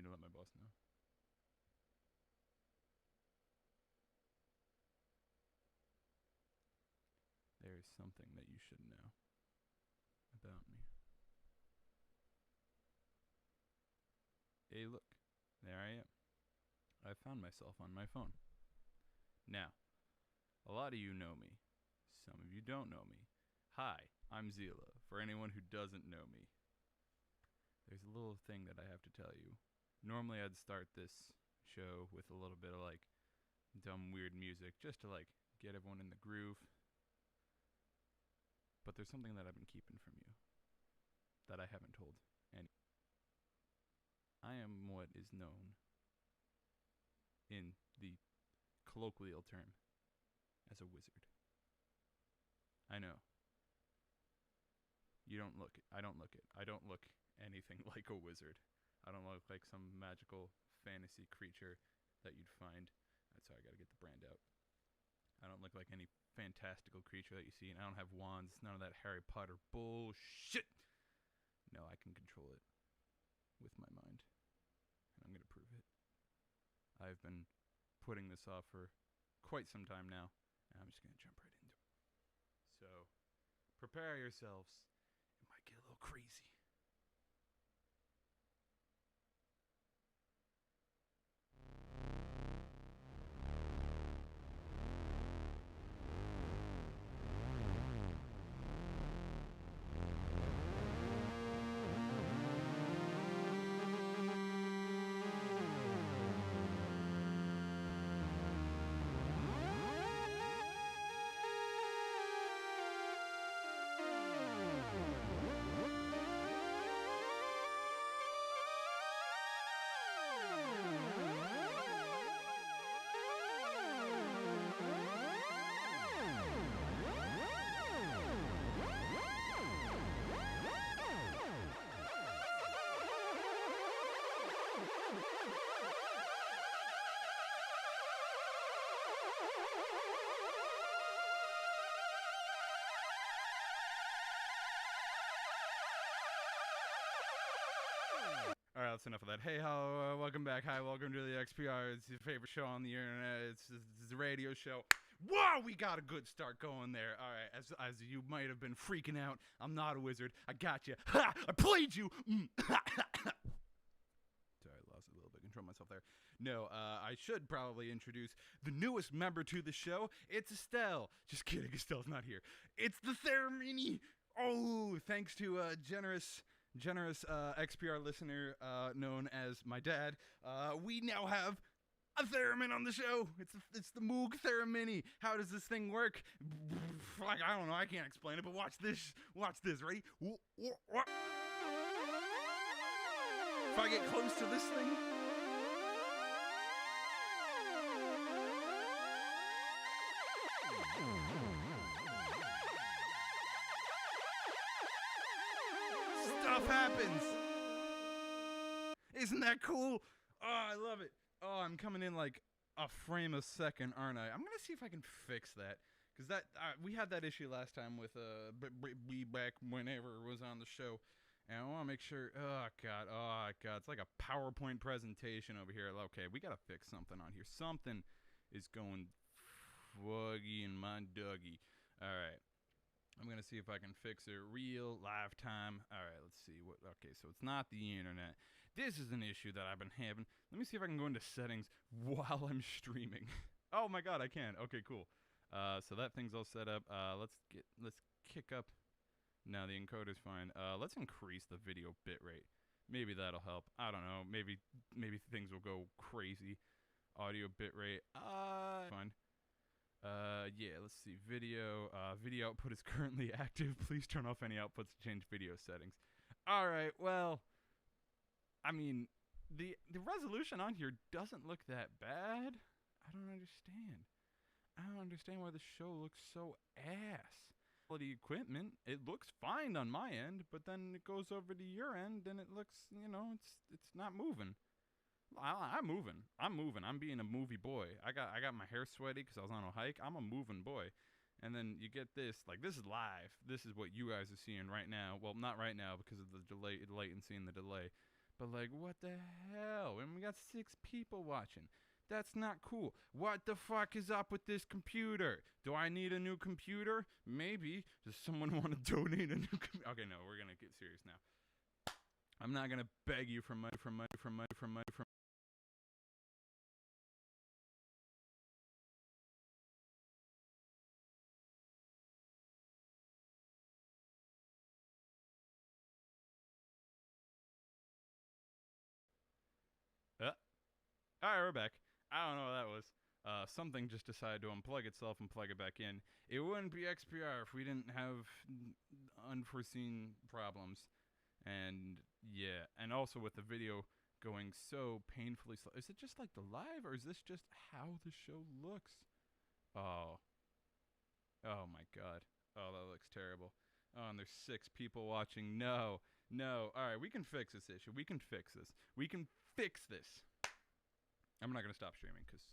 need to let my boss know. There is something that you should know about me. Hey, look. There I am. I found myself on my phone. Now, a lot of you know me. Some of you don't know me. Hi, I'm Zila, for anyone who doesn't know me. There's a little thing that I have to tell you. Normally I'd start this show with a little bit of like dumb weird music just to like get everyone in the groove. But there's something that I've been keeping from you that I haven't told any. I am what is known in the colloquial term as a wizard. I know. You don't look it. I don't look it. I don't look anything like a wizard. I don't look like some magical fantasy creature that you'd find. That's how I gotta get the brand out. I don't look like any fantastical creature that you see, and I don't have wands. None of that Harry Potter bullshit. No, I can control it with my mind, and I'm gonna prove it. I've been putting this off for quite some time now, and I'm just gonna jump right into it. So, prepare yourselves. It might get a little crazy. Alright, that's enough of that. Hey, hello, welcome back. Hi, welcome to the XPR. It's your favorite show on the internet. It's the radio show. Whoa, we got a good start going there. Alright, as you might have been freaking out, I'm not a wizard. I got you. Ha! I played you! Sorry, I lost a little bit of control of myself there. No, I should probably introduce the newest member to the show. It's Estelle. Just kidding, Estelle's not here. It's the Theramini. Oh, thanks to a generous XPR listener known as my dad, we now have a theremin on the show. It's the Moog Theramini. How does this thing work? Like, I don't know. I can't explain it, but watch this. Watch this. Ready? If I get close to this thing. Stuff happens. Isn't that cool? Oh, I love it. Oh, I'm coming in like a frame a second, aren't I? I'm gonna see if I can fix that, because that we had that issue last time with be back whenever it was on the show, and I want to make sure. Oh god, it's like a PowerPoint presentation over here. Okay, we gotta fix something on here. Something is going fuggy in my Dougie. All right. I'm going to see if I can fix it real live time. All right, let's see. Okay, so it's not the internet. This is an issue that I've been having. Let me see if I can go into settings while I'm streaming. Oh my god, I can. Okay, cool. So that thing's all set up. Let's kick up. No, the encoder's fine. Let's increase the video bitrate. Maybe that'll help. I don't know. Maybe things will go crazy. Audio bitrate. Fine. Yeah, let's see. Video. Video output is currently active. Please turn off any outputs to change video settings. Alright, well, I mean, the resolution on here doesn't look that bad. I don't understand. I don't understand why the show looks so ass. The equipment, it looks fine on my end, but then it goes over to your end and it looks, it's not moving. I'm moving. I'm being a movie boy. I got my hair sweaty because I was on a hike. I'm a moving boy. And then you get this. Like, this is live. This is what you guys are seeing right now. Well, not right now because of the latency and the delay. But like, what the hell? And we got 6 people watching. That's not cool. What the fuck is up with this computer? Do I need a new computer? Maybe. Does someone want to donate a new computer? Okay, no, we're gonna get serious now. I'm not gonna beg you for money. Alright, we're back. I don't know what that was. Something just decided to unplug itself and plug it back in. It wouldn't be XPR if we didn't have unforeseen problems. And yeah, and also with the video going so painfully slow. Is it just like the live, or is this just how the show looks? Oh. Oh my god. Oh, that looks terrible. Oh, and there's 6 people watching. No. Alright, we can fix this issue. We can fix this. I'm not going to stop streaming because,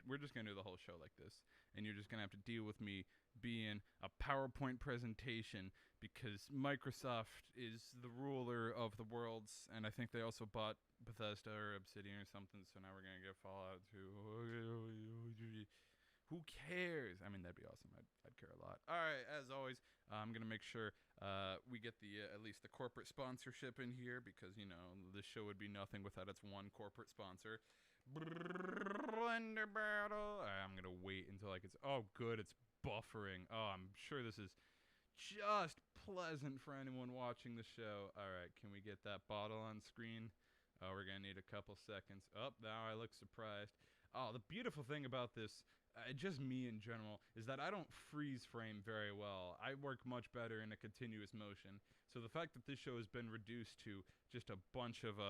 we're just going to do the whole show like this. And you're just going to have to deal with me being a PowerPoint presentation because Microsoft is the ruler of the worlds. And I think they also bought Bethesda or Obsidian or something. So now we're going to get Fallout 2. Who cares? I mean, that'd be awesome. I'd care a lot. All right, as always, I'm going to make sure we get the at least the corporate sponsorship in here because, this show would be nothing without its one corporate sponsor. Blender Battle. All right, I'm going to wait until oh, good, it's buffering. Oh, I'm sure this is just pleasant for anyone watching the show. All right, can we get that bottle on screen? Oh, we're going to need a couple seconds. Oh, now I look surprised. Oh, the beautiful thing about this, just me in general, is that I don't freeze frame very well. I work much better in a continuous motion. So the fact that this show has been reduced to just a bunch of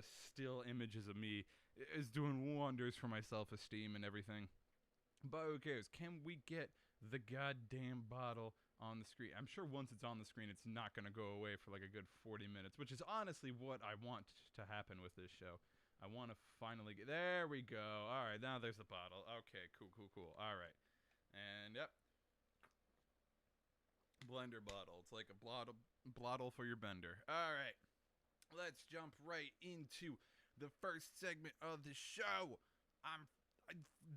still images of me is doing wonders for my self-esteem and everything. But who cares? Can we get the goddamn bottle on the screen? I'm sure once it's on the screen, it's not going to go away for like a good 40 minutes, which is honestly what I want to happen with this show. I want to finally get... There we go. All right, now there's the bottle. Okay, cool. All right. And, yep. Blender bottle. It's like a blottle for your bender. All right. Let's jump right into the first segment of the show.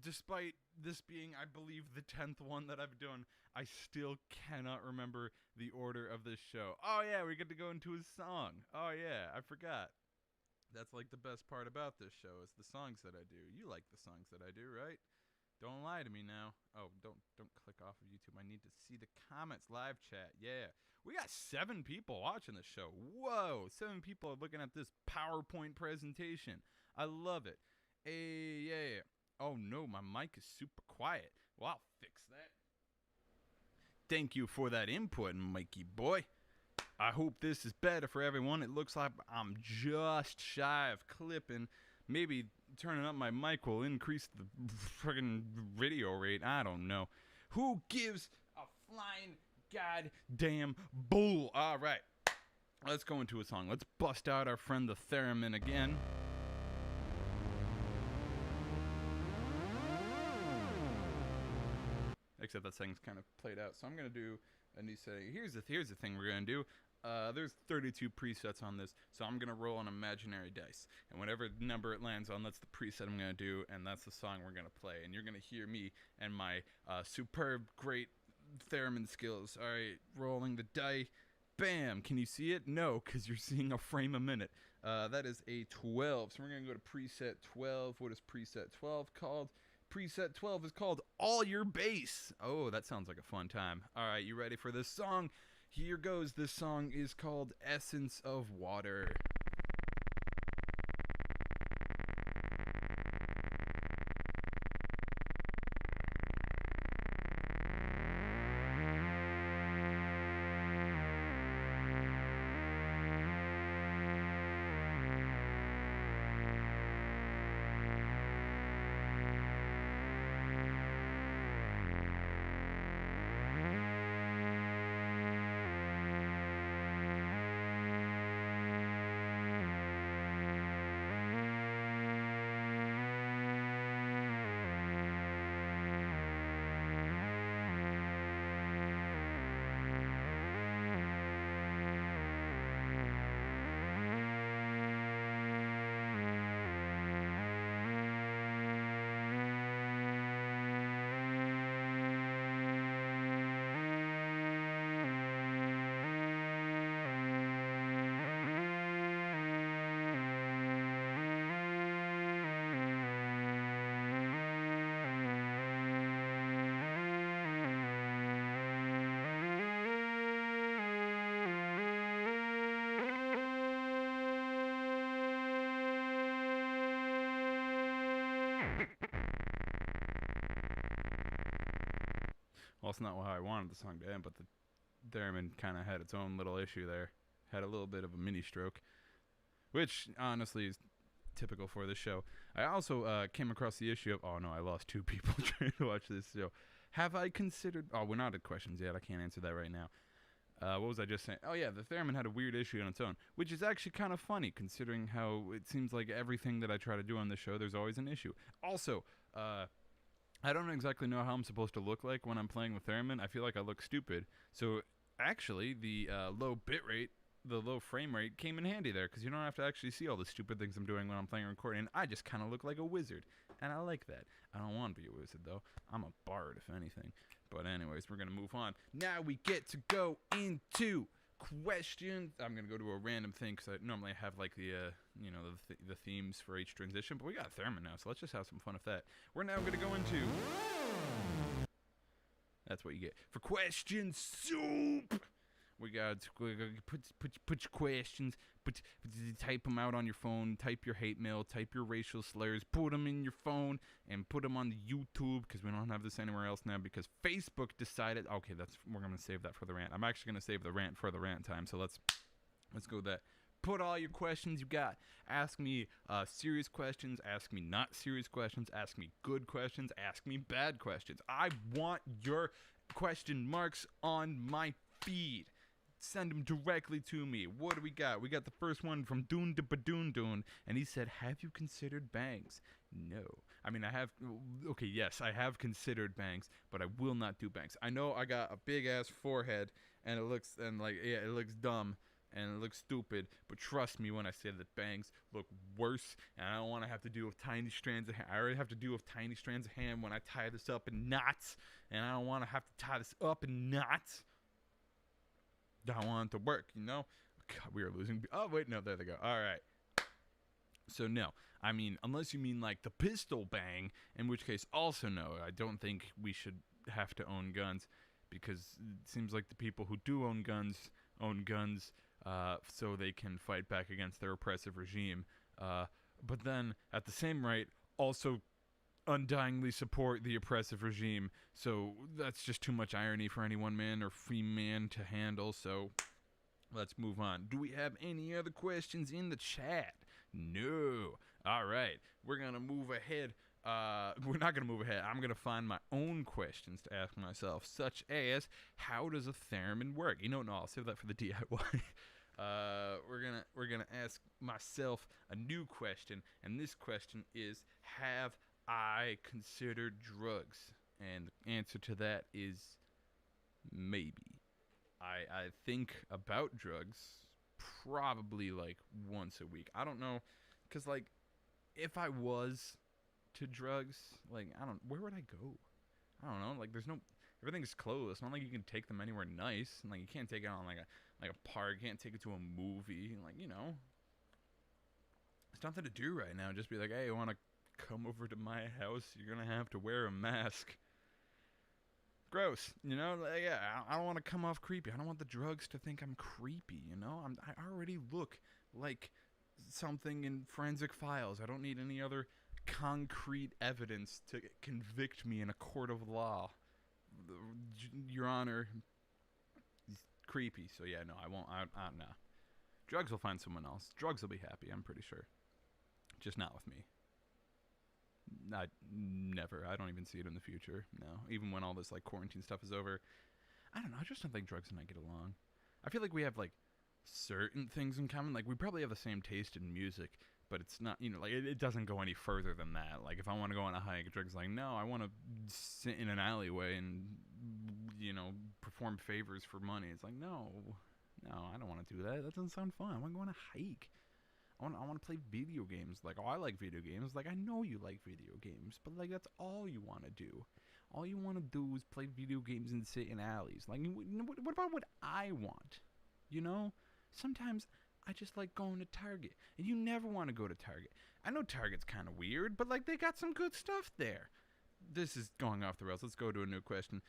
Despite this being, I believe, the 10th one that I've done, I still cannot remember the order of this show. Oh, yeah, we get to go into his song. Oh, yeah, I forgot. That's like the best part about this show is the songs that I do. You like the songs that I do, right? Don't lie to me now. Oh, don't click off of YouTube. I need to see the comments. Live chat. Yeah. We got 7 people watching this show. Whoa. 7 people are looking at this PowerPoint presentation. I love it. Hey, yeah. Oh, no. My mic is super quiet. Well, I'll fix that. Thank you for that input, Mikey boy. I hope this is better for everyone. It looks like I'm just shy of clipping. Maybe turning up my mic will increase the friggin' video rate. I don't know. Who gives a flying goddamn bull? All right. Let's go into a song. Let's bust out our friend the theremin again. Except that thing's kind of played out. So I'm going to do a new setting. Here's the thing we're going to do. There's 32 presets on this, so I'm going to roll an imaginary dice. And whatever number it lands on, that's the preset I'm going to do, and that's the song we're going to play. And you're going to hear me and my superb, great theremin skills. All right, rolling the die. Bam! Can you see it? No, because you're seeing a frame a minute. That is a 12. So we're going to go to preset 12. What is preset 12 called? Preset 12 is called All Your Bass. Oh, that sounds like a fun time. All right, you ready for this song? Here goes. This song is called Essence of Water. it's not how I wanted the song to end, but the theremin kind of had its own little issue there. Had a little bit of a mini stroke, which honestly is typical for this show. I also came across the issue of, oh no, I lost 2 people trying to watch this show. Have I considered, we're not at questions yet, I can't answer that right now. What was I just saying? Oh yeah, the theremin had a weird issue on its own, which is actually kind of funny considering how it seems like everything that I try to do on the show, there's always an issue. Also, I don't exactly know how I'm supposed to look like when I'm playing with theremin. I feel like I look stupid. So actually, the low bitrate, the low frame rate came in handy there, because you don't have to actually see all the stupid things I'm doing when I'm playing and recording. I just kind of look like a wizard, and I like that. I don't want to be a wizard, though. I'm a bard, if anything. But anyways, we're going to move on. Now we get to go into questions. I'm going to go to a random thing, because I normally have, like, the themes for each transition. But we got theremin now, so let's just have some fun with that. We're now going to go into... That's what you get for question soup. We got put your questions, type them out on your phone, type your hate mail, type your racial slurs, put them in your phone, and put them on the YouTube, because we don't have this anywhere else now, because Facebook decided, okay, we're going to save that for the rant. I'm actually going to save the rant for the rant time, so let's go with that. Put all your questions you got. Ask me serious questions, ask me not serious questions, ask me good questions, ask me bad questions. I want your question marks on my feed. Send them directly to me. What do we got? We got the first one from Doon de Badoon Doon, and he said, have you considered bangs? No. I mean, yes, I have considered bangs, but I will not do bangs. I know I got a big-ass forehead, and it looks dumb, and it looks stupid, but trust me when I say that bangs look worse, and I don't want to have to deal with tiny strands of hair. I already have to deal with tiny strands of hair when I tie this up in knots, and I don't want to have to tie this up in knots. I want it to work, you know? God, we are losing. Oh, wait, no, there they go. All right. So, no. I mean, unless you mean, like, the pistol bang, in which case, also no. I don't think we should have to own guns, because it seems like the people who do own guns so they can fight back against their oppressive regime. But then, at the same rate, also undyingly support the oppressive regime, so that's just too much irony for any one man or free man to handle, so let's move on. Do we have any other questions in the chat? No. Alright, we're gonna move ahead. We're not gonna move ahead. I'm gonna find my own questions to ask myself, such as, how does a theremin work? You know, no, I'll save that for the DIY. We're gonna ask myself a new question, and this question is, have I considered drugs? And the answer to that is maybe. I think about drugs probably like once a week. I don't know, because like if I was to drugs, like where would I go? I don't know. Like everything's closed. It's not like you can take them anywhere nice. And like you can't take it on like a park. You can't take it to a movie. Like, you know, there's nothing to do right now. Just be like, hey, you want to come over to my house? You're gonna have to wear a mask. Gross, you know? Like, yeah, I don't want to come off creepy. I don't want the drugs to think I'm creepy, you know? I already look like something in forensic files. I don't need any other concrete evidence to convict me in a court of law. Your Honor, he's creepy, so yeah, no, I won't. No. Drugs will find someone else. Drugs will be happy, I'm pretty sure. Just not with me. Never. I don't even see it in the future. No. Even when all this like quarantine stuff is over. I don't know. I just don't think drugs and I get along. I feel like we have like certain things in common. Like we probably have the same taste in music, but it's not, you know, like it doesn't go any further than that. Like if I want to go on a hike, drugs like, no, I want to sit in an alleyway and, you know, perform favors for money. It's like, no, I don't want to do that. That doesn't sound fun. I want to go on a hike. I want to play video games. Like, oh, I like video games. Like, I know you like video games, but, like, that's all you want to do. All you want to do is play video games and sit in alleys. Like, what about what I want? You know? Sometimes I just like going to Target, and you never want to go to Target. I know Target's kind of weird, but, like, they got some good stuff there. This is going off the rails. Let's go to a new question.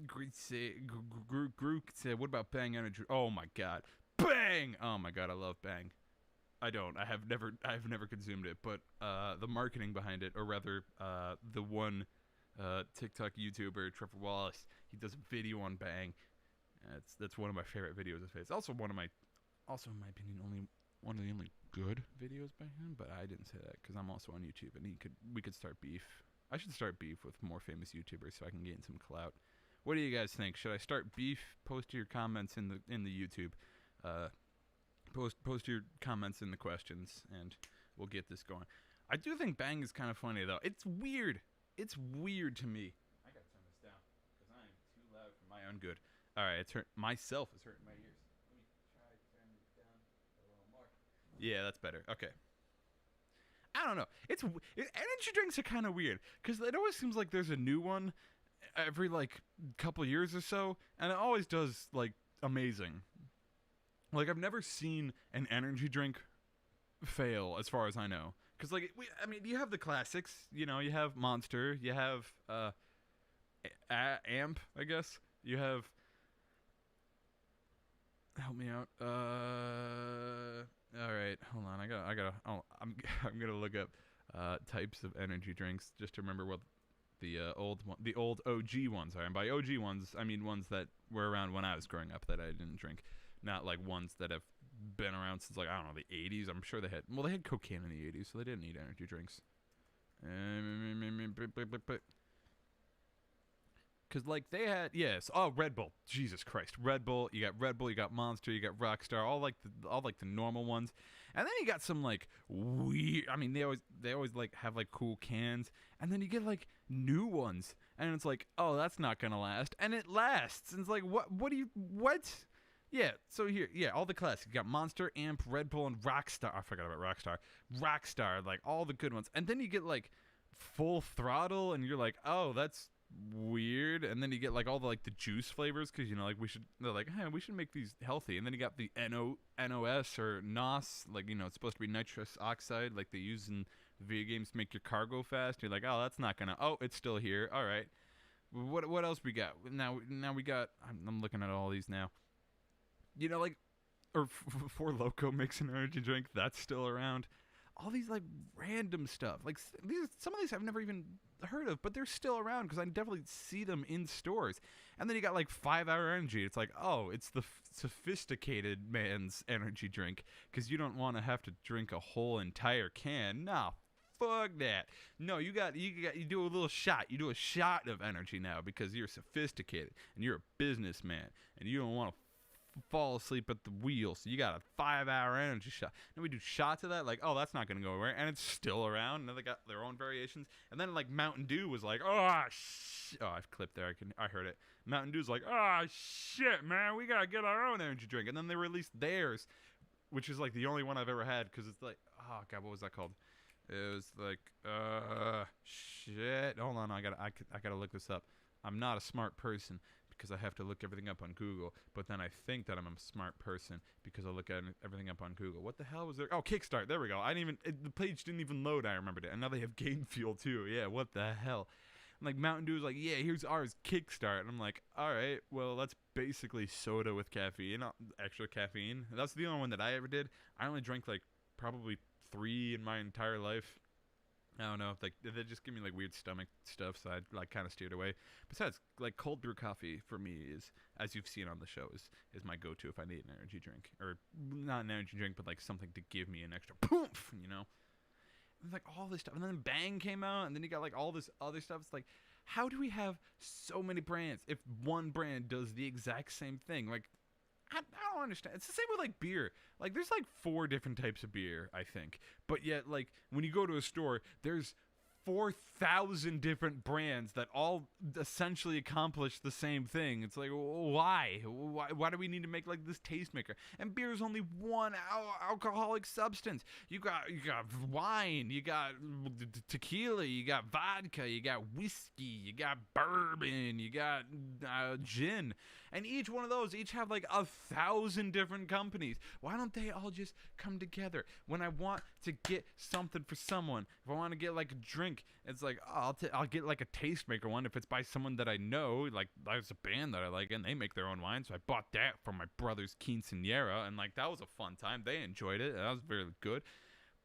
Groot said, what about Bang Energy? Oh, my God. Bang! Oh, my God, I love Bang. I've never consumed it, but the marketing behind it, or rather the one TikTok YouTuber Trevor Wallace. He does a video on Bang. That's one of my favorite videos of his. Also in my opinion, only one of the only good videos by him. But I didn't say that because I'm also on YouTube, and we could start beef. I should start beef with more famous YouTubers so I can gain some clout. What do you guys think? Should I start beef? Post your comments in the YouTube. Post your comments in the questions, and we'll get this going. I do think Bang is kind of funny though. It's weird. It's weird to me. I gotta turn this down because I am too loud for my own good. All right, myself is hurting my ears. Let me try turning it down a little more. Yeah, that's better. Okay. I don't know. Energy drinks are kind of weird because it always seems like there's a new one every like couple years or so, and it always does like amazing. Like I've never seen an energy drink fail as far as I know. Because like you have the classics. You know, you have Monster. You have Amp. I guess you have. Help me out. All right, hold on. I'm gonna look up types of energy drinks just to remember what the old OG ones are. And by OG ones, I mean ones that were around when I was growing up that I didn't drink, not like ones that have been around since like I don't know the 80s. I'm sure they had cocaine in the 80s, so they didn't need energy drinks. Because like they had Red Bull. Jesus Christ, Red Bull. You got Red Bull. You got Monster. You got Rockstar. All like the normal ones. And then you got some like weird. I mean, they always like have like cool cans. And then you get like new ones, and it's like, oh, that's not gonna last, and it lasts. And it's like, what? Yeah. So here, all the classics. You got Monster, Amp, Red Bull, and Rockstar. I forgot about Rockstar. Rockstar, like all the good ones. And then you get like Full Throttle, and you're like, oh, that's weird. And then you get like all the juice flavors because like they're like, hey, we should make these healthy. And then you got the NOS or NOS, like it's supposed to be nitrous oxide, like they use in video games to make your car go fast. You're like, oh, that's not gonna. Oh, it's still here. All right. What else we got? Now we got. I'm looking at all these now. Or Four Loko makes an energy drink that's still around. All these like random stuff, like some of these I've never even heard of, but they're still around because I definitely see them in stores. And then you got like 5 Hour Energy. It's like, oh, it's the sophisticated man's energy drink because you don't want to have to drink a whole entire can. Nah, fuck that. No, you do a little shot. You do a shot of energy now because you're sophisticated and you're a businessman and you don't want to fall asleep at the wheel, so you got a 5 Hour Energy shot. And we do shots of that, like, oh, that's not gonna go away, and it's still around. And they got their own variations. And then like Mountain Dew was like, I've clipped there. I heard it. Mountain Dew's like, shit, man, we gotta get our own energy drink. And then they released theirs, which is like the only one I've ever had because it's like, oh god, what was that called? It was like, shit. Hold on, I gotta look this up. I'm not a smart person because I have to look everything up on Google, but then I think that I'm a smart person because I look at everything up on Google. What the hell was there? Oh, Kickstart. There we go. The page didn't even load. I remembered it. And now they have Game Fuel too. Yeah, what the hell? And like Mountain Dew is like, yeah, here's ours, Kickstart. And I'm like, all right, well, that's basically soda with caffeine, extra caffeine. That's the only one that I ever did. I only drank like probably 3 in my entire life. I don't know, like they just give me like weird stomach stuff, so I like kind of steered away. Besides, like cold brew coffee for me is, as you've seen on the show, is my go-to if I need an energy drink, or not an energy drink, but like something to give me an extra poof, And like all this stuff, and then Bang came out, and then you got like all this other stuff. It's like, how do we have so many brands if one brand does the exact same thing? Like, I don't understand. It's the same with like beer. Like there's like 4 different types of beer, I think. But yet like when you go to a store, there's 4,000 different brands that all essentially accomplish the same thing. It's like, why? Why do we need to make like this tastemaker? And beer is only one alcoholic substance. You got wine, you got tequila, you got vodka, you got whiskey, you got bourbon, you got gin. And each one of those have like 1,000 different companies. Why don't they all just come together? When I want to get something for someone, if I want to get like a drink, it's like, oh, I'll get like a tastemaker one if it's by someone that I know. Like there's a band that I like and they make their own wine, so I bought that from my brother's quinceañera, and like that was a fun time. They enjoyed it, and that was very good.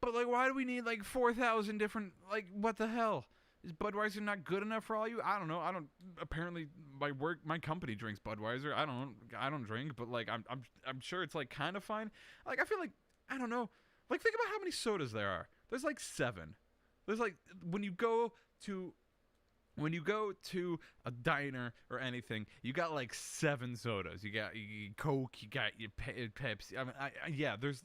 But like, why do we need like 4,000 different, like, what the hell? Is Budweiser not good enough for all you? I don't know. I don't. Apparently, my company drinks Budweiser. I don't drink, but like, I'm sure it's like kind of fine. Like, I feel like, I don't know. Like, think about how many sodas there are. There's like 7. There's like, when you go to a diner or anything, you got like 7 sodas. You got Coke, you got your Pepsi. I mean, yeah, there's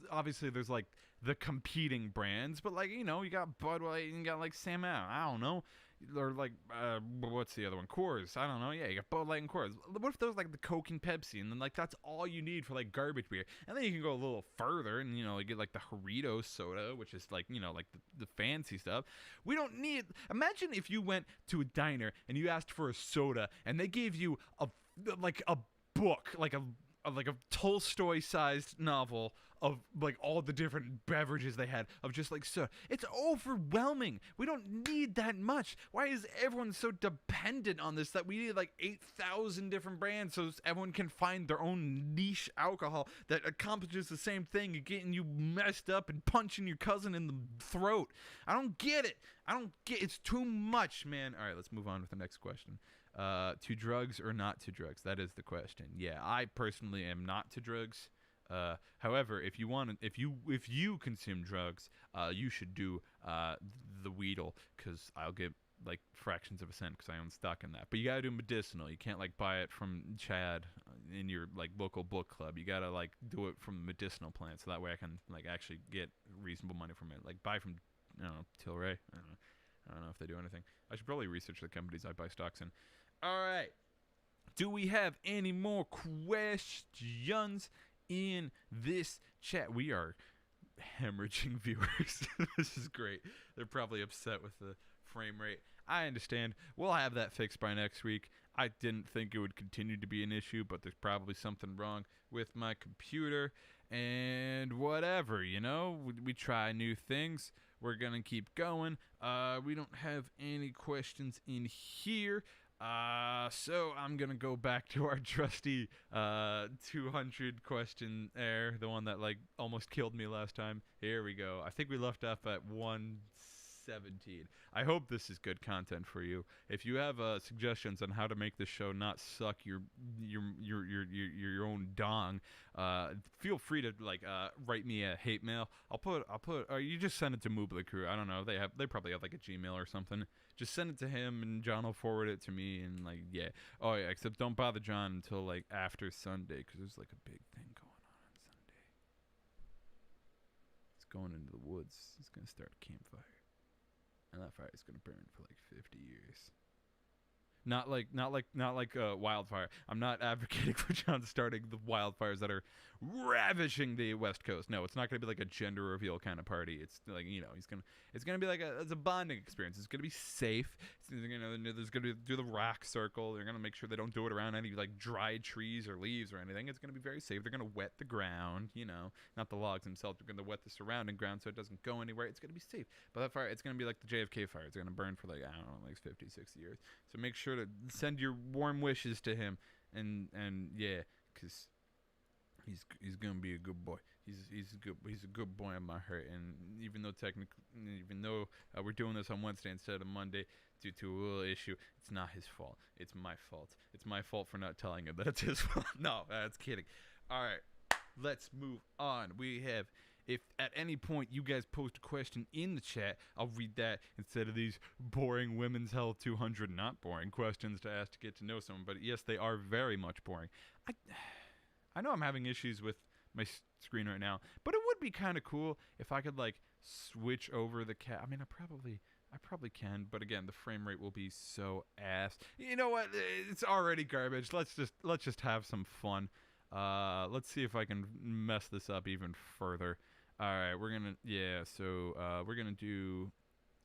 like the competing brands, but like, you got Budweiser, you got like Sam Adams, I don't know, or like what's the other one? Coors. I don't know. Yeah, you got Bud Light and Coors. What if there was like the Coke and Pepsi, and then like that's all you need for like garbage beer, and then you can go a little further and you get like the Doritos soda, which is like like the fancy stuff. We don't need. Imagine if you went to a diner and you asked for a soda, and they gave you a book, like a Tolstoy-sized novel of like all the different beverages they had of just like soda. It's overwhelming. We don't need that much. Why is everyone so dependent on this that we need like 8,000 different brands so everyone can find their own niche alcohol that accomplishes the same thing of getting you messed up and punching your cousin in the throat? I don't get it. It's too much, man. All right, let's move on with the next question. To drugs or not to drugs? That is the question. Yeah, I personally am not to drugs. However, if you consume drugs, you should do the Weedle, because I'll get like fractions of a cent because I own stock in that. But you gotta do medicinal. You can't like buy it from Chad in your like local book club. You gotta like do it from the medicinal plant, so that way I can like actually get reasonable money from it. Like buy from Tilray. I don't know if they do anything. I should probably research the companies I buy stocks in. All right. Do we have any more questions in this chat? We are hemorrhaging viewers. This is great. They're probably upset with the frame rate. I understand. We'll have that fixed by next week. I didn't think it would continue to be an issue, but there's probably something wrong with my computer. And whatever, we try new things. We're going to keep going. We don't have any questions in here. So I'm going to go back to our trusty 200 question air, the one that like almost killed me last time. Here we go. I think we left off at 117. I hope this is good content for you. If you have suggestions on how to make this show not suck your own dong, feel free to like write me a hate mail. I'll put or you just send it to Moobly Krew. I don't know. They probably have like a Gmail or something. Just send it to him and John will forward it to me, and like yeah. Oh yeah, except don't bother John until like after Sunday, because there's like a big thing going on Sunday. It's going into the woods. It's gonna start a campfire. And that fire is going to burn for like 50 years. Not like wildfire. I'm not advocating for John starting the wildfires that are ravaging the West Coast. No, it's not going to be like a gender reveal kind of party. It's like, it's going to be like it's a bonding experience. It's going to be safe. There's going to do the rock circle. They're going to make sure they don't do it around any like dried trees or leaves or anything. It's going to be very safe. They're going to wet the ground, not the logs themselves. They're going to wet the surrounding ground so it doesn't go anywhere. It's going to be safe. But that fire, it's going to be like the JFK fire. It's going to burn for like, I don't know, like 50, 60 years. So make sure to send your warm wishes to him, and yeah, because he's gonna be a good boy. He's a good boy in my heart. And even though we're doing this on Wednesday instead of Monday due to a little issue, it's not his fault. It's my fault. It's my fault for not telling him that it's his fault. No, that's kidding. All right, let's move on. We have. If at any point you guys post a question in the chat, I'll read that instead of these boring Women's Health 200 not boring questions to ask to get to know someone. But yes, they are very much boring. I know I'm having issues with my screen right now, but it would be kind of cool if I could like switch over the cat. I mean, I probably can, but again, the frame rate will be so ass. You know what? It's already garbage. Let's just have some fun. Let's see if I can mess this up even further. All right, we're gonna do,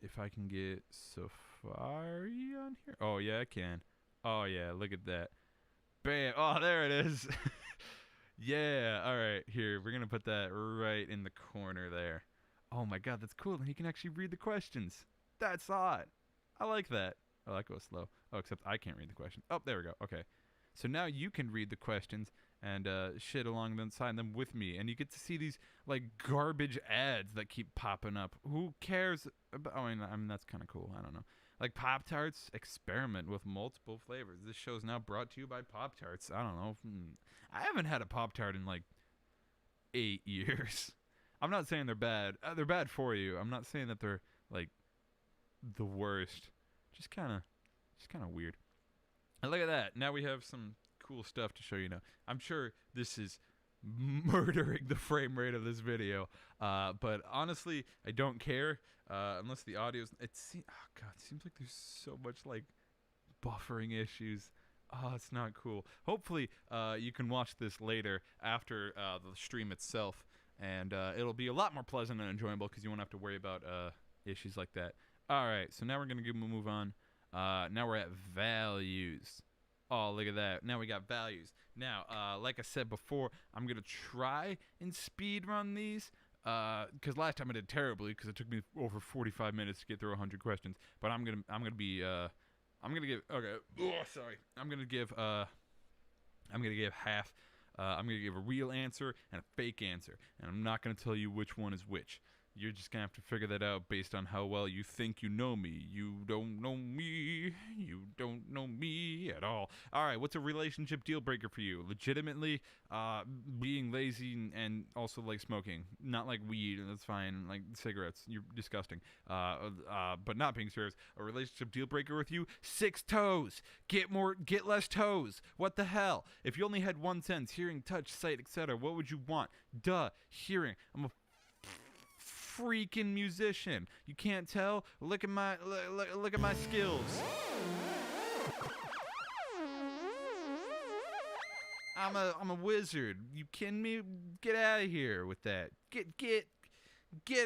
if I can get Safari on here. Oh yeah, I can. Oh yeah, look at that. Bam. Oh, there it is. Yeah. All right, here we're gonna put that right in the corner there. Oh my God, that's cool. And he can actually read the questions. That's hot. I like that. Oh, that goes slow. Oh, except I can't read the question. Oh, there we go. Okay. So now you can read the questions and shit along the side them with me, and you get to see these like garbage ads that keep popping up. Who cares about? I mean that's kind of cool. I don't know. Like Pop-Tarts, experiment with multiple flavors. This show is now brought to you by Pop-Tarts. I don't know. I haven't had a Pop-Tart in like 8 years. I'm not saying they're bad. They're bad for you. I'm not saying that they're like the worst. Just kind of weird. And look at that. Now we have some cool stuff to show you now. I'm sure this is murdering the frame rate of this video, but honestly, I don't care unless the audio's. It seems like there's so much like buffering issues. Oh, it's not cool. Hopefully, you can watch this later after the stream itself, and it'll be a lot more pleasant and enjoyable because you won't have to worry about issues like that. All right, so now we're gonna move on. Now we're at values. Oh, look at that. Now we got values. Now, like I said before, I'm going to try and speed run these because last time I did terribly because it took me over 45 minutes to get through 100 questions. But I'm going to give I'm going to give half. I'm going to give a real answer and a fake answer, and I'm not going to tell you which one is which. You're just going to have to figure that out based on how well you think you know me. You don't know me. You don't know me at all. All right, what's a relationship deal breaker for you? Legitimately, being lazy and also like smoking. Not like weed, that's fine. Like cigarettes, you're disgusting. But not being serious. A relationship deal breaker with you? 6 toes. Get less toes. What the hell? If you only had one sense, hearing, touch, sight, etc., what would you want? Duh, hearing. I'm a freaking musician. You can't tell? Look at my skills. I'm a wizard. You kidding me? Get out of here with that. Get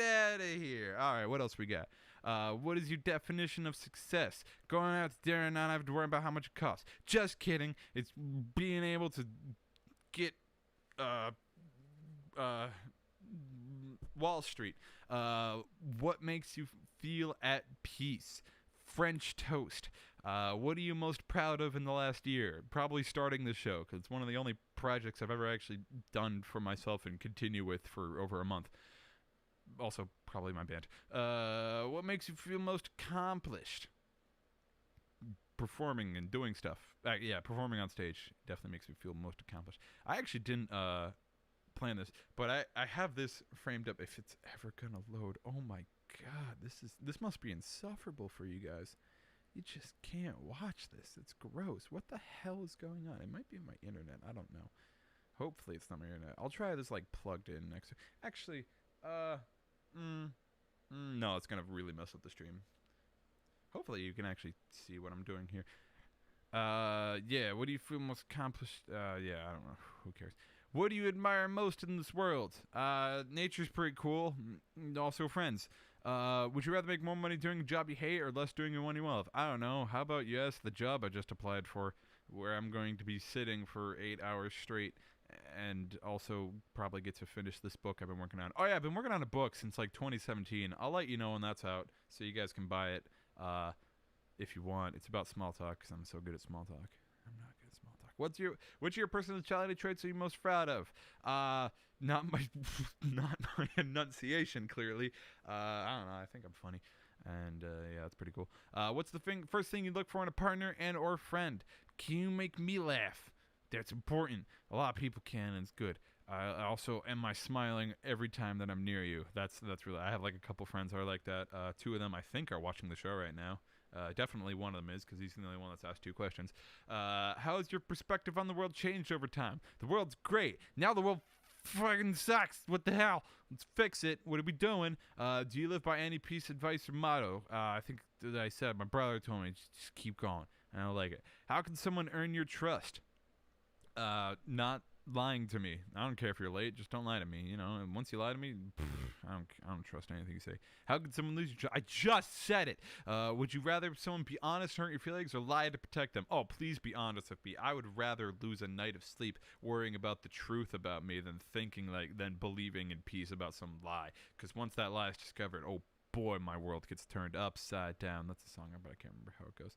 out of here. All right, what else we got? What is your definition of success? Going out to dinner and not having to worry about how much it costs. Just kidding. It's being able to get Wall Street. What makes you feel at peace? French toast. What are you most proud of in the last year? Probably starting this show, because it's one of the only projects I've ever actually done for myself and continue with for over a month. Also, probably my band. What makes you feel most accomplished? Performing and doing stuff. Performing on stage definitely makes me feel most accomplished. I actually didn't plan this, but I have this framed up. If it's ever gonna load, oh my god, this must be insufferable for you guys. You just can't watch this. It's gross. What the hell is going on? It might be my internet. I don't know. Hopefully it's not my internet. I'll try this like plugged in next. Actually, no, it's gonna really mess up the stream. Hopefully you can actually see what I'm doing here. What do you feel most accomplished? I don't know. Who cares? What do you admire most in this world? Nature's pretty cool. Also friends. Would you rather make more money doing a job you hate or less doing the one you love? I don't know. How about yes, the job I just applied for, where I'm going to be sitting for 8 hours straight and also probably get to finish this book I've been working on. Oh yeah, I've been working on a book since like 2017. I'll let you know when that's out so you guys can buy it if you want. It's about small talk because I'm so good at small talk. I'm not good at small talk. What's your personality traits are you most proud of? Not my enunciation, clearly. I don't know. I think I'm funny. And that's pretty cool. What's the first thing you look for in a partner and or friend? Can you make me laugh? That's important. A lot of people can, and it's good. Also, am I smiling every time that I'm near you? That's really. I have like a couple friends who are like that. 2 of them I think are watching the show right now. Definitely one of them is because he's the only one that's asked 2 questions. How has your perspective on the world changed over time? The world's great. Now the world fucking sucks. What the hell? Let's fix it. What are we doing? Do you live by any piece of advice or motto? I think that I said, my brother told me, just keep going. And I like it. How can someone earn your trust? Not lying to me. I don't care if you're late, just don't lie to me, and once you lie to me, I don't trust anything you say. How could someone lose your trust? I just said it. Would you rather someone be honest, hurt your feelings, or lie to protect them? Oh, please be honest with me. I would rather lose a night of sleep worrying about the truth about me than believing in peace about some lie, because once that lie is discovered, oh boy, my world gets turned upside down. That's a song, but I can't remember how it goes.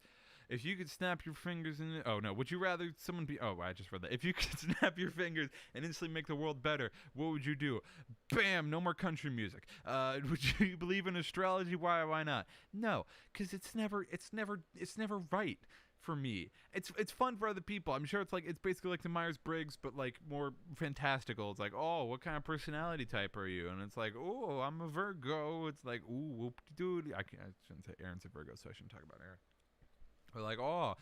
If you could snap your fingers and oh no, would you rather someone be? Oh, I just read that. If you could snap your fingers and instantly make the world better, what would you do? Bam! No more country music. Would you believe in astrology? Why not? No, because it's never right for me. It's fun for other people. I'm sure it's basically like the Myers-Briggs, but like more fantastical. It's like, oh, what kind of personality type are you? And it's like, oh, I'm a Virgo. It's like, ooh, whoop-de-doo. I shouldn't say Aaron's a Virgo, so I shouldn't talk about Aaron. But like, oh,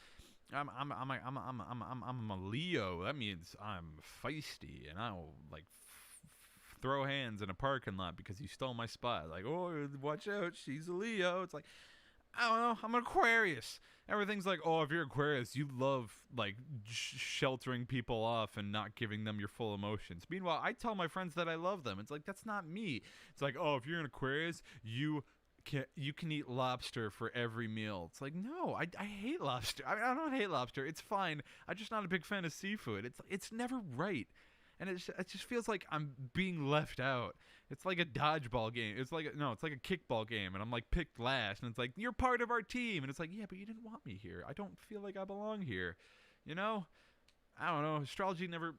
I'm a Leo. That means I'm feisty, and I'll like throw hands in a parking lot because you stole my spot. Like, oh, watch out, she's a Leo. It's like, I don't know, I'm an Aquarius. Everything's like, oh, if you're Aquarius, you love like sheltering people off and not giving them your full emotions. Meanwhile, I tell my friends that I love them. It's like, that's not me. It's like, oh, if you're an Aquarius, you can eat lobster for every meal. It's like, no, I hate lobster. I don't hate lobster. It's fine. I'm just not a big fan of seafood. It's never right. And it just feels like I'm being left out. It's like a dodgeball game. It's like a kickball game, and I'm like picked last, and it's like, you're part of our team, and it's like, yeah, but you didn't want me here. I don't feel like I belong here. You know? I don't know. Astrology never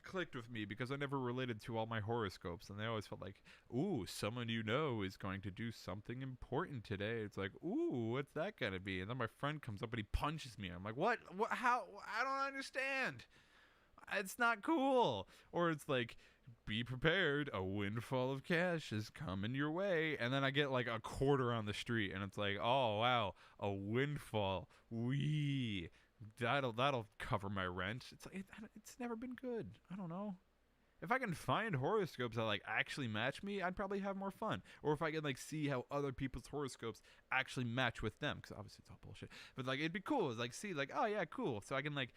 clicked with me because I never related to all my horoscopes, and they always felt like, ooh, someone you know is going to do something important today. It's like, ooh, what's that gonna be? And then my friend comes up and he punches me. I'm like, what? How? I don't understand. It's not cool. Or it's like, be prepared, a windfall of cash is coming your way. And then I get like a quarter on the street, and it's like, oh wow, a windfall. Wee. That'll cover my rent. It's never been good. I don't know. If I can find horoscopes that like actually match me, I'd probably have more fun. Or if I can like see how other people's horoscopes actually match with them, because obviously it's all bullshit. But like, it'd be cool. It's like, see, like, oh yeah, cool. So I can like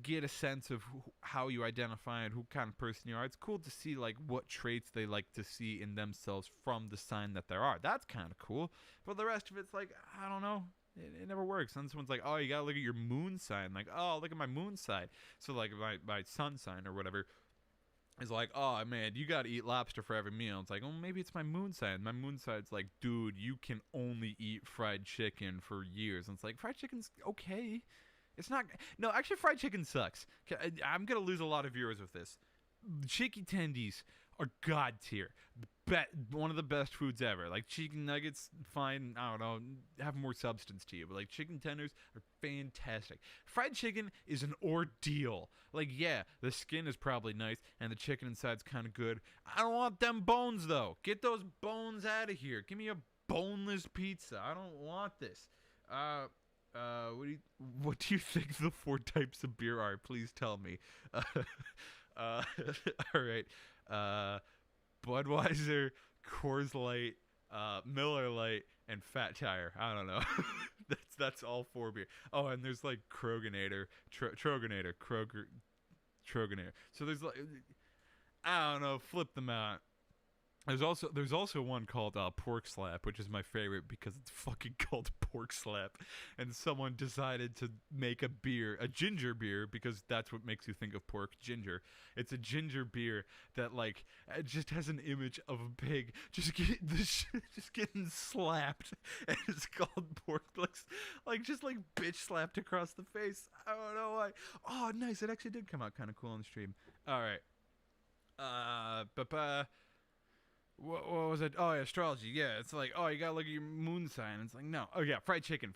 get a sense of how you identify and who kind of person you are. It's cool to see like what traits they like to see in themselves from the sign that they are. That's kind of cool. But the rest of it's like, I don't know. It never works. And someone's like, oh, you gotta look at your moon sign. Like, oh, look at my moon sign. So like my sun sign or whatever is like, oh man, you gotta eat lobster for every meal. It's like, oh, maybe it's my moon sign. My moon sign's like, dude, you can only eat fried chicken for years. And it's like, fried chicken's okay. It's not. No, actually, fried chicken sucks. I'm gonna lose a lot of viewers with this. Chicken tendies are god tier. One of the best foods ever. Like chicken nuggets, fine. I don't know, have more substance to you. But like chicken tenders are fantastic. Fried chicken is an ordeal. Like, yeah, the skin is probably nice and the chicken inside's kind of good. I don't want them bones though. Get those bones out of here. Give me a boneless pizza. I don't want this. What do you think the 4 types of beer are? Please tell me. All right. Budweiser, Coors Light, Miller Lite, and Fat Tire. I don't know. that's all 4 beer. Oh, and there's like Kroganator, Troganator. So there's like, I don't know. Flip them out. There's also one called Pork Slap, which is my favorite because it's fucking called Pork Slap, and someone decided to make a ginger beer, because that's what makes you think of pork, ginger. It's a ginger beer that like it just has an image of a pig just getting slapped, and it's called pork, just bitch slapped across the face. I don't know why. Oh, nice! It actually did come out kind of cool on the stream. All right. What was it? Oh, yeah, astrology. Yeah, it's like, oh, you gotta look at your moon sign. It's like, no. Oh, yeah, fried chicken.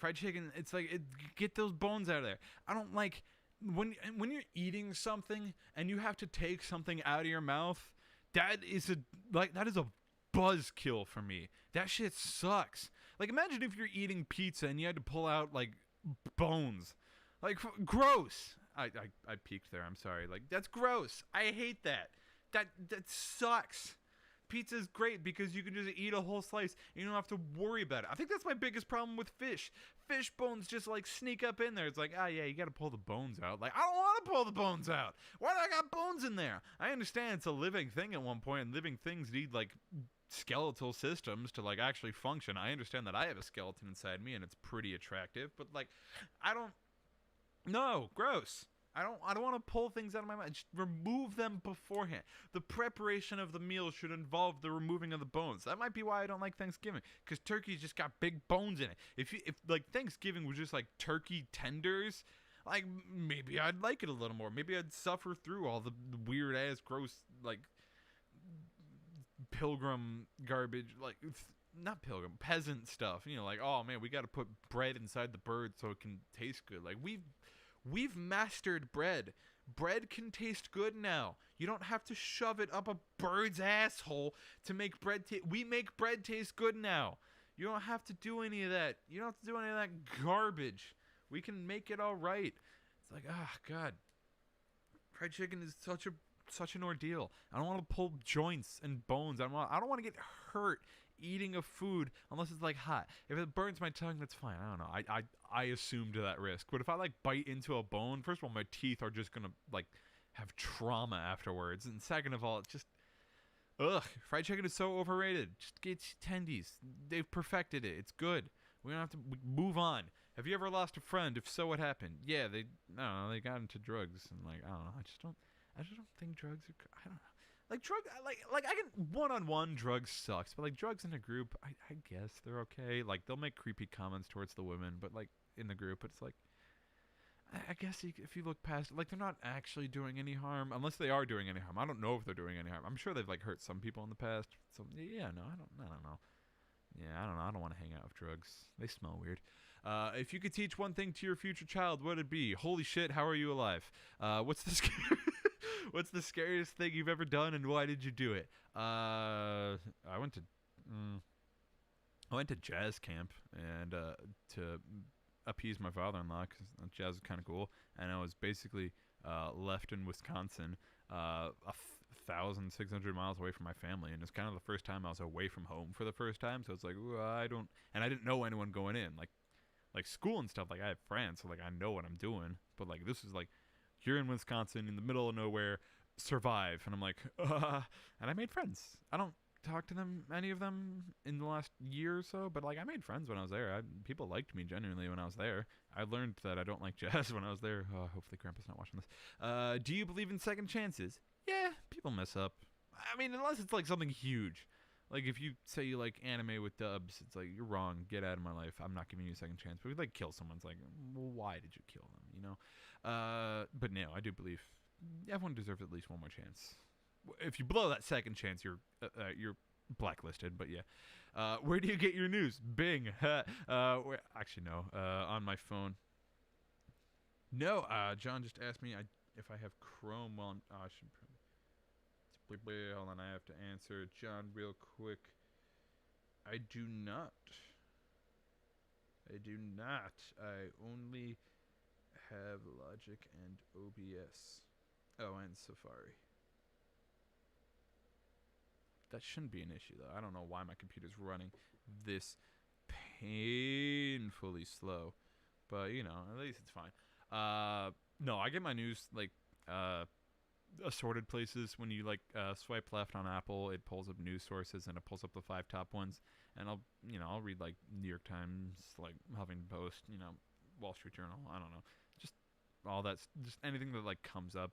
It's like, get those bones out of there. I don't like, when you're eating something and you have to take something out of your mouth, that is a buzzkill for me. That shit sucks. Like, imagine if you're eating pizza and you had to pull out, like, bones. Like, gross. I peeked there. I'm sorry. Like, that's gross. I hate that. That sucks. Pizza's great because you can just eat a whole slice and you don't have to worry about it. I think that's my biggest problem with fish. Fish bones just like sneak up in there. It's like, oh yeah, you gotta pull the bones out. Like, I don't want to pull the bones out. Why do I got bones in there? I understand it's a living thing at one point, and living things need like skeletal systems to like actually function. I understand that I have a skeleton inside me and it's pretty attractive, but like, I don't. No, gross. I don't want to pull things out of my mind. Just remove them beforehand. The preparation of the meal should involve the removing of the bones. That might be why I don't like Thanksgiving, because turkey's just got big bones in it. If like Thanksgiving was just like turkey tenders, like maybe I'd like it a little more. Maybe I'd suffer through all the weird ass gross like pilgrim garbage, like not pilgrim, peasant stuff. You know, like, oh man, we got to put bread inside the bird so it can taste good. Like we've mastered bread. Bread can taste good now. You don't have to shove it up a bird's asshole to make bread we make bread taste good now. You don't have to do any of that. You don't have to do any of that garbage. We can make it all right. It's like, God. Fried chicken is such an ordeal. I don't want to pull joints and bones. I don't want to get hurt eating a food unless it's like hot. If it burns my tongue, that's fine. I don't know. I assumed that risk. But if I like bite into a bone, first of all, my teeth are just gonna like have trauma afterwards, and second of all, it's just fried chicken is so overrated. Just get tendies. They've perfected it. It's good. We don't have to move on. Have you ever lost a friend? If so, what happened? Yeah, they got into drugs, and like I don't know. I just don't think drugs are. I don't know. Like like I can one-on-one drugs sucks, but like drugs in a group, I guess they're okay. Like they'll make creepy comments towards the women, but like in the group, it's like I guess if you look past, like they're not actually doing any harm, unless they are doing any harm. I don't know if they're doing any harm. I'm sure they've like hurt some people in the past. So yeah, no, I don't know. Yeah, I don't know. I don't want to hang out with drugs. They smell weird. If you could teach one thing to your future child, what would it be? Holy shit, how are you alive? What's the scariest thing you've ever done, and why did you do it? I went to jazz camp and to appease my father-in-law because jazz is kind of cool, and I was basically left in Wisconsin, 1,600 miles away from my family, and it's kind of the first time I was away from home for the first time. So it's like, I didn't know anyone going in, like school and stuff. Like I have friends, so like I know what I'm doing, but like this is like you're in Wisconsin in the middle of nowhere, survive, and I'm like, and I made friends. I don't talk to any of them in the last year or so, but like I made friends when I was there. People liked me genuinely when I was there. I learned that I don't like jazz when I was there. Hopefully Grandpa's not watching this. Do you believe in second chances? Yeah, people mess up. I mean, unless it's like something huge. Like if you say you like anime with dubs, it's like, you're wrong. Get out of my life. I'm not giving you a second chance. But if you like kill someone, it's like, well, why did you kill them? You know. But no, I do believe everyone deserves at least one more chance. If you blow that second chance, you're blacklisted. But yeah, where do you get your news? Bing. Actually, no. On my phone. No. John just asked me if I have Chrome. Well, I should. Hold on, I have to answer John real quick. I do not. I only have Logic and OBS. Oh, and Safari. That shouldn't be an issue, though. I don't know why my computer's running this painfully slow. But, you know, at least it's fine. No, I get my news, like, assorted places. When you like swipe left on Apple, it pulls up news sources and it pulls up the 5 top ones, and I'll read like New York Times, like Huffington Post, Wall Street Journal, I don't know, just all that, just anything that like comes up,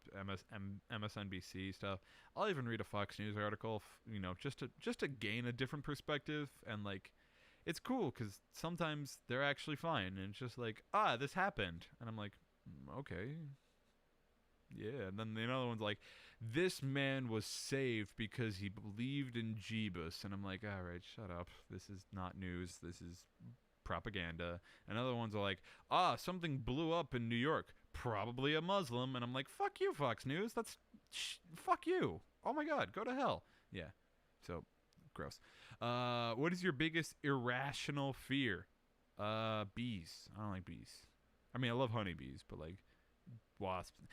MSNBC stuff. I'll even read a Fox News article, just to gain a different perspective, and like it's cool because sometimes they're actually fine, and it's just like, this happened, and I'm like, okay. Yeah, and then the other one's like, this man was saved because he believed in Jeebus. And I'm like, all right, shut up. This is not news. This is propaganda. And other ones are like, something blew up in New York. Probably a Muslim. And I'm like, fuck you, Fox News. Fuck you. Oh my God, go to hell. Yeah, so gross. What is your biggest irrational fear? Bees. I don't like bees. I mean, I love honeybees, but like, wasps,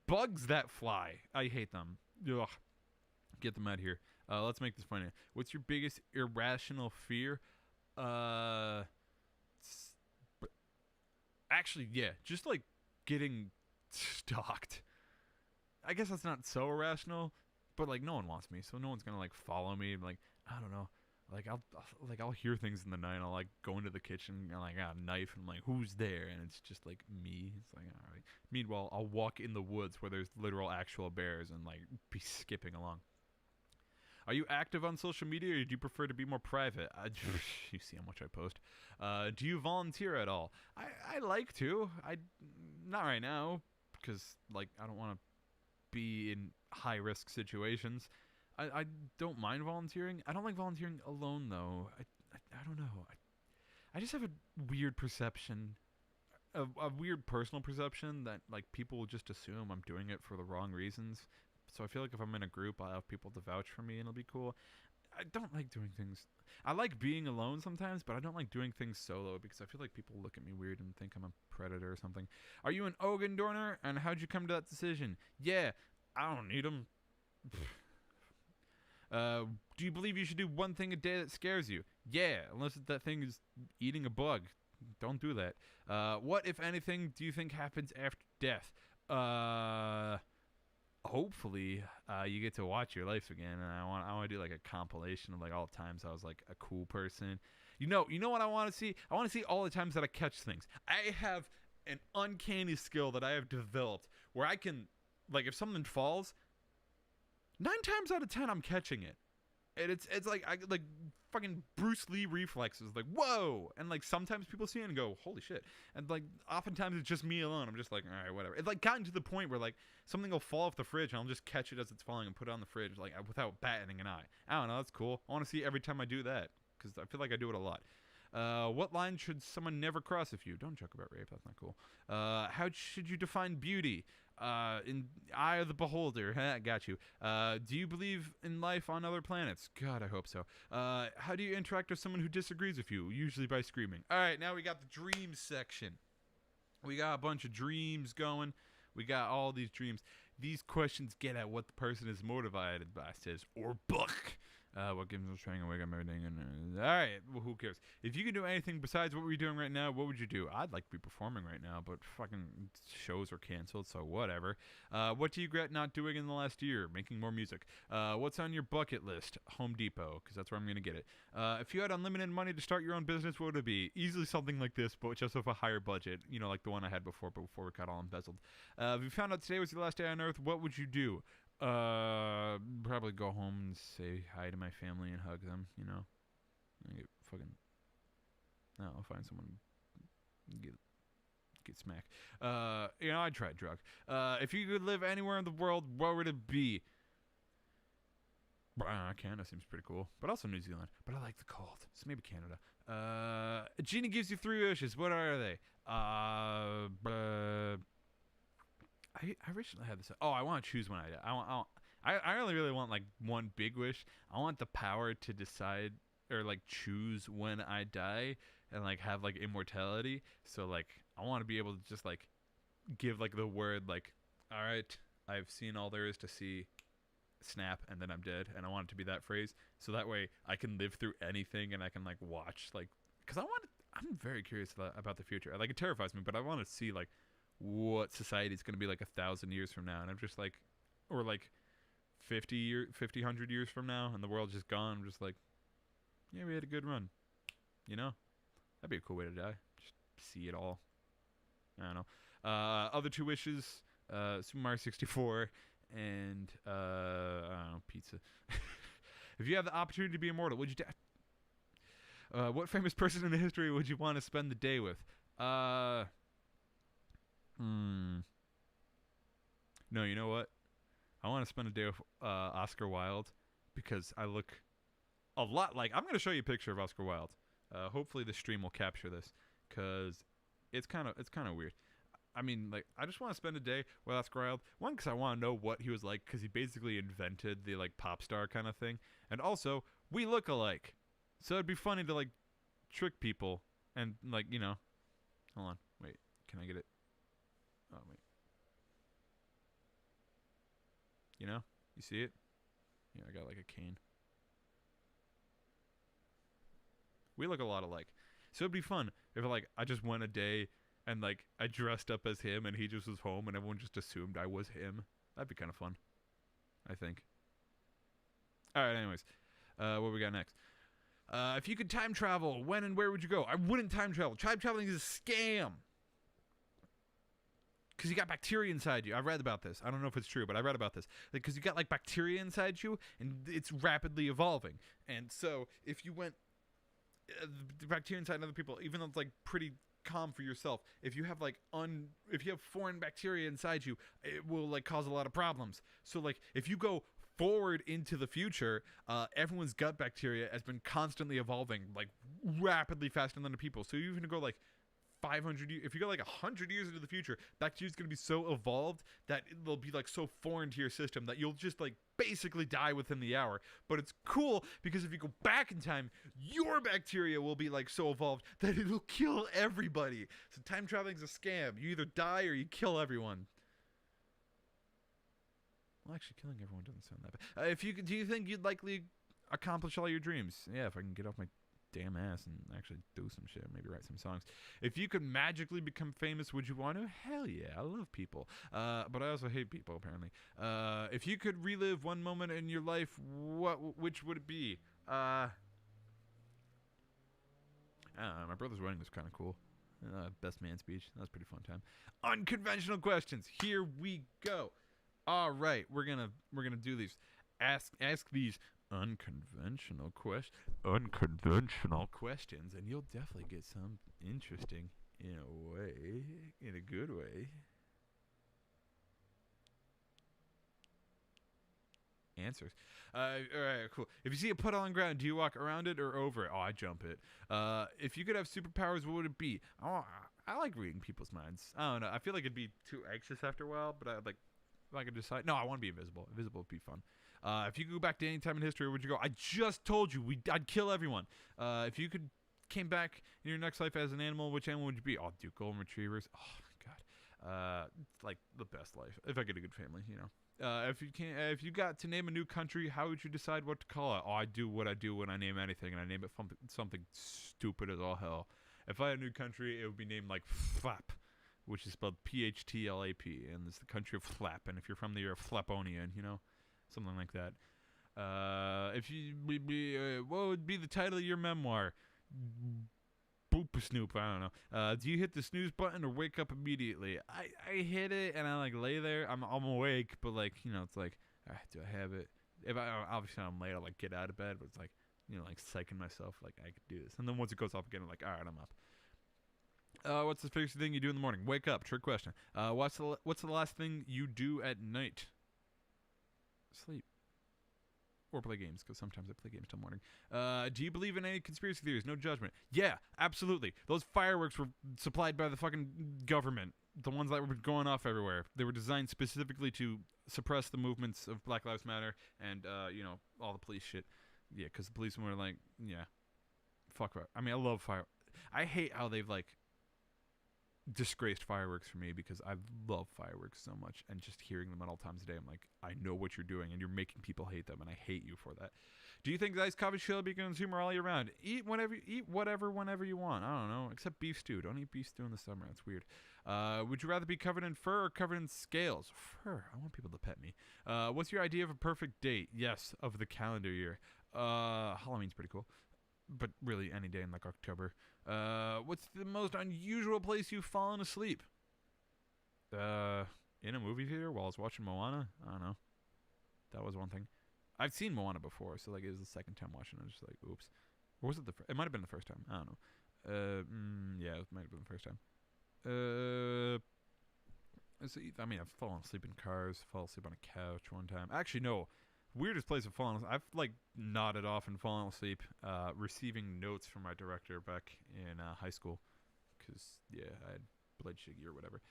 bugs that fly, I hate them. Ugh. Get them out of here. Let's make this funny. What's your biggest irrational fear? Actually, yeah, just like getting stalked. I guess that's not so irrational, but like no one wants me, so no one's gonna like follow me. Like, I don't know, I'll hear things in the night. I'll like go into the kitchen and like got a knife and I'm like, who's there? And it's just like me. It's like, all right. Meanwhile, I'll walk in the woods where there's literal actual bears and like be skipping along. Are you active on social media, or do you prefer to be more private? You see how much I post. Do you volunteer at all? I like to. Not right now, because like I don't want to be in high risk situations. I don't mind volunteering. I don't like volunteering alone though. I don't know. I just have a weird perception, a weird personal perception that like people will just assume I'm doing it for the wrong reasons. So I feel like if I'm in a group, I'll have people to vouch for me and it'll be cool. I don't like doing things. I like being alone sometimes, but I don't like doing things solo because I feel like people look at me weird and think I'm a predator or something. Are you an organ donor? And how'd you come to that decision? Yeah, I don't need them. Do you believe you should do one thing a day that scares you? Yeah, unless that thing is eating a bug. Don't do that. What, if anything, do you think happens after death? Hopefully, you get to watch your life again, and I want to do like a compilation of like all the times I was like a cool person. You know what I want to see? I want to see all the times that I catch things. I have an uncanny skill that I have developed where I can, like, if something falls, 9 times out of 10 I'm catching it. And it's like I like fucking Bruce Lee reflexes, like whoa, and like sometimes people see it and go holy shit, and like oftentimes it's just me alone. I'm just like all right, whatever. It's like gotten to the point where like something will fall off the fridge and I'll just catch it as it's falling and put it on the fridge like without batting an eye. I don't know, that's cool. I want to see every time I do that because I feel like I do it a lot. What line should someone never cross with you? Don't joke about rape. That's not cool. How should you define beauty? In eye of the beholder. Got you. Do you believe in life on other planets? God, I hope so. How do you interact with someone who disagrees with you? Usually by screaming. All right, now we got the dreams section. We got a bunch of dreams going. We got all these dreams. These questions get at what the person is motivated by, says, or book. What gives them trying to wake up everything? All right, well, who cares? If you could do anything besides what we're doing right now, what would you do? I'd like to be performing right now, but fucking shows are canceled, so whatever. What do you regret not doing in the last year? Making more music. What's on your bucket list? Home Depot, because that's where I'm going to get it. If you had unlimited money to start your own business, what would it be? Easily something like this, but just with a higher budget. You know, like the one I had before it got all embezzled. If you found out today was your last day on Earth, what would you do? Probably go home and say hi to my family and hug them, you know. I'll find someone get smacked. I'd try a drug. If you could live anywhere in the world, where would it be? Canada seems pretty cool, but also New Zealand. But I like the cold, so maybe Canada. A genie gives you 3 wishes. What are they? I recently had this. Oh, I want to choose when I die. I really want like one big wish. I want the power to decide or like choose when I die and like have like immortality. So like I want to be able to just like give like the word like, all right, I've seen all there is to see, snap, and then I'm dead. And I want it to be that phrase. So that way I can live through anything and I can like watch like, because I'm very curious about the future. Like it terrifies me, but I want to see like what society is going to be like 1,000 years from now, and I'm just like, or like 100 years from now, and the world's just gone. I'm just like, yeah, we had a good run, you know. That'd be a cool way to die. Just see it all. I don't know. Other 2 wishes: Super Mario 64 and I don't know, pizza. If you have the opportunity to be immortal, would you die? What famous person in history would you want to spend the day with? No, you know what? I want to spend a day with Oscar Wilde because I look a lot like. I'm going to show you a picture of Oscar Wilde. Hopefully, the stream will capture this because it's kind of weird. I mean, like, I just want to spend a day with Oscar Wilde. One, because I want to know what he was like, because he basically invented the like pop star kind of thing, and also we look alike, so it'd be funny to like trick people and like Hold on, wait, can I get it? Oh, wait. You see it? Yeah, I got like a cane. We look a lot alike. So it'd be fun if like I just went a day and like I dressed up as him and he just was home and everyone just assumed I was him. That'd be kind of fun, I think. All right, anyways. What we got next? If you could time travel, when and where would you go? I wouldn't time travel. Time traveling is a scam. Because you got bacteria inside you. I read about this. I don't know if it's true, but I read about this. Because you got like bacteria inside you, and it's rapidly evolving. And so if you went the bacteria inside other people, even though it's like pretty calm for yourself, if you have like if you have foreign bacteria inside you, it will like cause a lot of problems. So like if you go forward into the future, everyone's gut bacteria has been constantly evolving like rapidly faster than the people. So you're gonna go like 500 years, if you go like 100 years into the future, bacteria's gonna be so evolved that it'll be like so foreign to your system that you'll just like basically die within the hour. But it's cool because if you go back in time, your bacteria will be like so evolved that it'll kill everybody. So time traveling's a scam. You either die or you kill everyone. Well, actually, killing everyone doesn't sound that bad. Do you think you'd likely accomplish all your dreams? Yeah, if I can get off my damn ass and actually do some shit, maybe write some songs. If you could magically become famous, would you want to? Hell yeah, I love people, but I also hate people apparently. If you could relive one moment in your life, which would it be? I don't know, my brother's wedding was kind of cool. Best man speech, that was a pretty fun time. Unconventional questions, here we go. All right, we're gonna do these. Ask these unconventional questions, and you'll definitely get some interesting, in a way, in a good way, answers. All right, cool. If you see a puddle on the ground, do you walk around it or over it? Oh, I jump it. If you could have superpowers, what would it be? Oh, I like reading people's minds. I don't know. I feel like it'd be too anxious after a while, but if I could decide. No, I want to be invisible. Invisible would be fun. If you could go back to any time in history, where would you go? I just told you, I'd kill everyone. If you came back in your next life as an animal, which animal would you be? Oh, dude, golden retrievers. Oh my god, it's like the best life. If I get a good family, you know. If you got to name a new country, how would you decide what to call it? Oh, I do what I do when I name anything, and I name it something stupid as all hell. If I had a new country, it would be named like Flap, which is spelled Phtlap, and it's the country of Flap. And if you're from the year of Flaponian, you know. Something like that. What would be the title of your memoir? Boop Snoop. I don't know. Do you hit the snooze button or wake up immediately? I hit it and I like lay there. I'm awake, but like you know, it's like, do I have it? If obviously I'm late, I'll like get out of bed, but it's like you know, like psyching myself like I could do this. And then once it goes off again, I'm like, all right, I'm up. What's the first thing you do in the morning? Wake up. Trick question. What's the last thing you do at night? Sleep. Or play games, because sometimes I play games till morning. Do you believe in any conspiracy theories? No judgment. Yeah, absolutely. Those fireworks were supplied by the fucking government. The ones that were going off everywhere. They were designed specifically to suppress the movements of Black Lives Matter and, you know, all the police shit. Yeah, because the police were like, yeah, fuck. I mean, I love fire. I hate how they've, like, disgraced fireworks for me because I love fireworks so much, and just hearing them at all times a day, I'm like, I know what you're doing and you're making people hate them, and I hate you for that. Do you think iced coffee should be consumer all year round? Eat whatever whenever you want. I don't know, except beef stew. Don't eat beef stew in the summer. That's weird. Would you rather be covered in fur or covered in scales? Fur. I want people to pet me. What's your idea of a perfect date? Yes, of the calendar year. Halloween's pretty cool, but really any day in like October. What's the most unusual place you've fallen asleep? In a movie theater while I was watching Moana. I don't know. That was one thing. I've seen Moana before, so like it was the second time watching it. I was just like, oops. Or was it it might have been the first time. I don't know. Yeah, it might have been the first time. I mean, I've fallen asleep in cars, fallen asleep on a couch one time. Actually, no. Weirdest place I've fallen asleep. I've like nodded off and fallen asleep receiving notes from my director back in high school. Because, yeah, I had blood shiggy or whatever.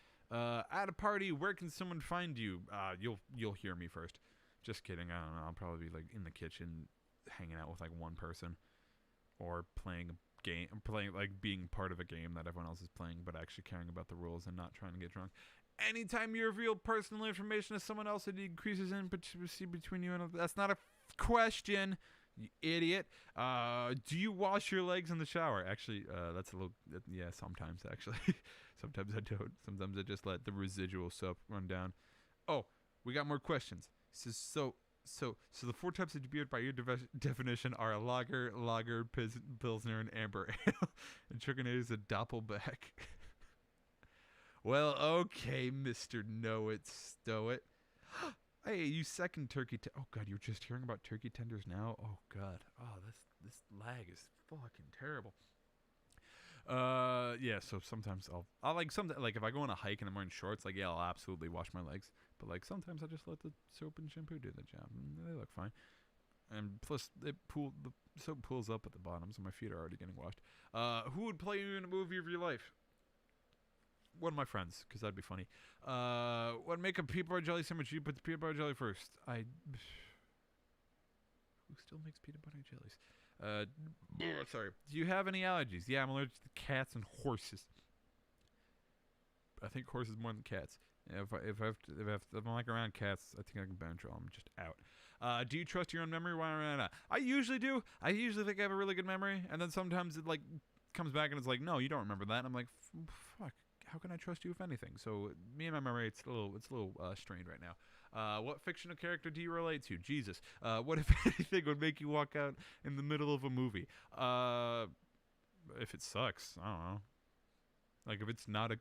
At a party, where can someone find you? You'll hear me first. Just kidding. I don't know. I'll probably be like in the kitchen hanging out with like one person. Or playing a game. Being part of a game that everyone else is playing, but actually caring about the rules and not trying to get drunk. Anytime you reveal personal information to someone else, it increases intimacy between you and that's not a question, you idiot. Do you wash your legs in the shower? Actually, that's a little, yeah, sometimes actually. Sometimes I don't. Sometimes I just let the residual soap run down. Oh, we got more questions. So So the four types of beer by your definition are a lager, pilsner, and amber ale. And Chardonnay is a doppelback. Well, okay, Mr. Know-It, Stow-It. Hey, you second turkey. Oh God, you're just hearing about turkey tenders now. Oh God. Oh, this lag is fucking terrible. Yeah. So sometimes I'll like if I go on a hike and I'm wearing shorts, like yeah, I'll absolutely wash my legs. But like sometimes I just let the soap and shampoo do the job, and they look fine. And plus, the soap pools up at the bottom, so my feet are already getting washed. Who would play you in a movie of your life? One of my friends, because that'd be funny. What make a peanut butter jelly sandwich? You put the peanut butter jelly first. Who still makes peanut butter jellies? Sorry. Do you have any allergies? Yeah, I'm allergic to cats and horses. I think horses more than cats. If I'm like around cats, I think I can bench them. I'm just out. Do you trust your own memory? Why? I usually do. I usually think I have a really good memory, and then sometimes it like comes back and it's like, no, you don't remember that. And I'm like, fuck. How can I trust you with anything? So me and my memory, it's a little strained right now. What fictional character do you relate to? Jesus. What if anything would make you walk out in the middle of a movie? If it sucks, I don't know. Like if it's not a